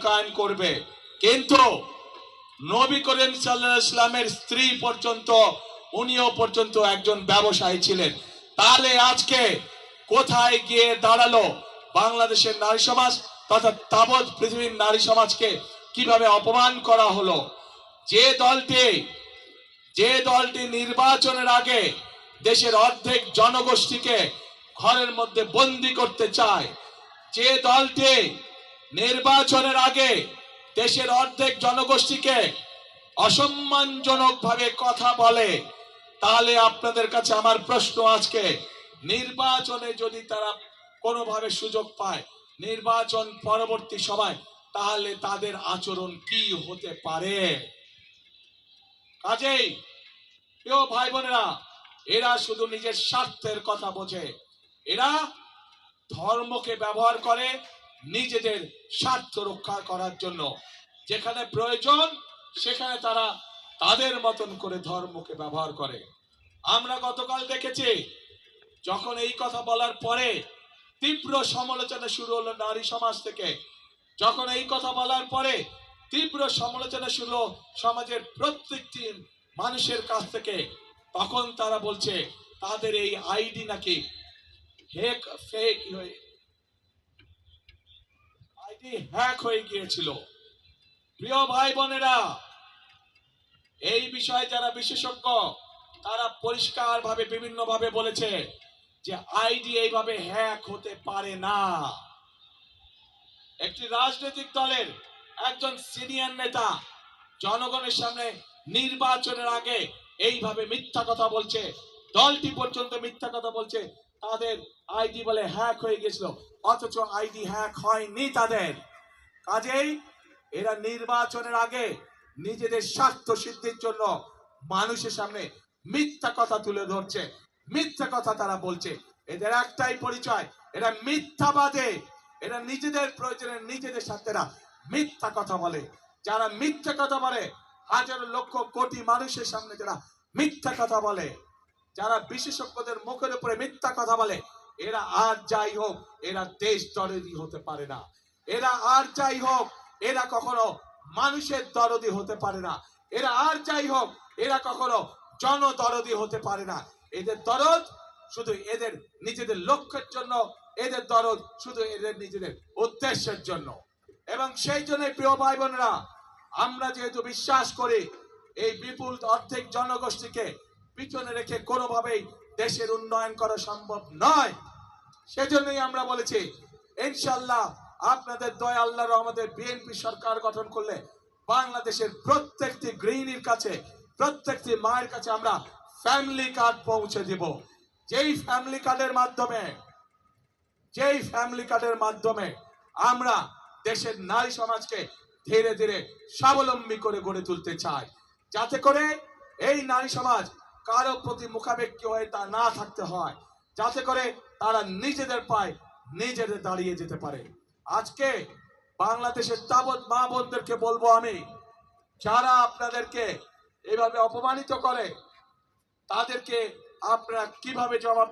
মূল্যায়ন করবে। কিন্তু নবী করিম সাল্লাল্লাহু আলাইহি ওয়াসাল্লামের স্ত্রী পর্যন্ত, উনিও পর্যন্ত একজন ব্যবসায়ী ছিলেন। তাহলে আজকে কোথায় গিয়ে দাঁড়ালো বাংলাদেশের নারী সমাজ তথা তাবৎ পৃথিবীর নারী সমাজকে কিভাবে অপমান করা হলো? যে দলটি নির্বাচনের আগে দেশের অর্ধেক জনগোষ্ঠীকে ঘরের মধ্যে বন্দী করতে চায়, যে দলটি নির্বাচনের আগে দেশের অর্ধেক জনগোষ্ঠীকে অসম্মানজনক ভাবে কথা বলে, তাহলে আপনাদের কাছে আমার প্রশ্ন, আজকে নির্বাচনে যদি তারা কোনোভাবে সুযোগ পায় নির্বাচন পরবর্তী সময়, তাহলে তাদের আচরণ কি হতে পারে? কাজেই প্রিয় ভাই বোনেরা, এরা শুধু নিজের স্বার্থের কথা বোঝে। এরা ধর্মকে ব্যবহার করে নিজেদের স্বার্থ রক্ষা করার জন্য। যেখানে প্রয়োজন সেখানে তারা তাদের মতন করে ধর্মকে ব্যবহার করে। আমরা গতকাল দেখেছি, যখন এই কথা বলার পরে তীব্র সমালোচনা শুরু হলো নারী সমাজ থেকে, যখন এই কথা বলার পরে তীব্র সমালোচনা শুরু সমাজের প্রত্যেকটি মানুষের কাছ থেকে, তখন তারা বলছে তাদের এই আইডি নাকি হ্যাক হয়ে গিয়েছিল। প্রিয় ভাই বোনেরা, এই বিষয়ে যারা বিশেষজ্ঞ তারা পরিষ্কার ভাবে বিভিন্ন ভাবে বলেছে যে আইডি এইভাবে হ্যাক হতে পারে না। একটি রাজনৈতিক দলের একজন সিনিয়র নেতা জনগণের সামনে নির্বাচনের আগে এইভাবে মিথ্যা কথা বলছে, দলটি পর্যন্ত মিথ্যা কথা বলছে তাদের আইডি বলে হ্যাক হয়ে গেছিল, অথচ আইডি হ্যাক হয়নি তাদের। কাজেই এরা নির্বাচনের আগে নিজেদের স্বার্থ সিদ্ধির জন্য মানুষের সামনে মিথ্যা কথা তুলে ধরছে, মিথ্যা কথা তারা বলছে। এদের একটাই পরিচয়, এরা মিথ্যাবাদী। এরা নিজেদের প্রয়োজনে নিজেদের সাথে মিথ্যা কথা বলে। যারা মিথ্যা কথা বলে, হাজারো লক্ষ কোটি মানুষের সামনে যারা মিথ্যা কথা বলে, যারা বিশেষজ্ঞদের মুখের উপরে মিথ্যা কথা বলে, এরা আর যাই হোক এরা দেশ দরদি হতে পারে না। এরা আর যাই হোক এরা কখনো মানুষের দরদি হতে পারে না। এরা আর যাই হোক এরা কখনো জনদরদি হতে পারে না। এদের দরদ শুধু এদের নিজেদের লক্ষ্যের জন্য, এদের দরদ শুধু এদের নিজেদের উদ্দেশ্যের জন্য। এবং সেই জন্য প্রিয় ভাই বোনেরা, আমরা যেহেতু বিশ্বাস করি এই বিপুল অর্ধেক জনগোষ্ঠীকে পিছনে রেখে কোনোভাবেই দেশের উন্নয়ন করা সম্ভব নয়, সেজন্যই আমরা বলেছি ইনশাআল্লাহ আপনাদের দয়া আল্লাহর রহমতে বিএনপি সরকার গঠন করলে বাংলাদেশের প্রত্যেকটি গৃহিণীর কাছে, প্রত্যেকটি মায়ের কাছে আমরা ফ্যামিলি কার্ড পৌঁছে দিব। যেই ফ্যামিলি কার্ডের মাধ্যমে আমরা দেশের নারী সমাজকে ধীরে ধীরে স্বাবলম্বী করে গড়ে তুলতে চাই, যাতে করে এই নারী সমাজ কারো প্রতি মুখাপেক্ষী হয়ে তা না থাকতে হয়, যাতে করে তারা নিজেদের পায়ে নিজেদের দাঁড়িয়ে যেতে পারে। আজকে বাংলাদেশের তাবৎ মা বোনদেরকে বলবো আমি, যারা আপনাদেরকে এভাবে অপমানিত করে তাদেরকে আপনারা কিভাবে জবাব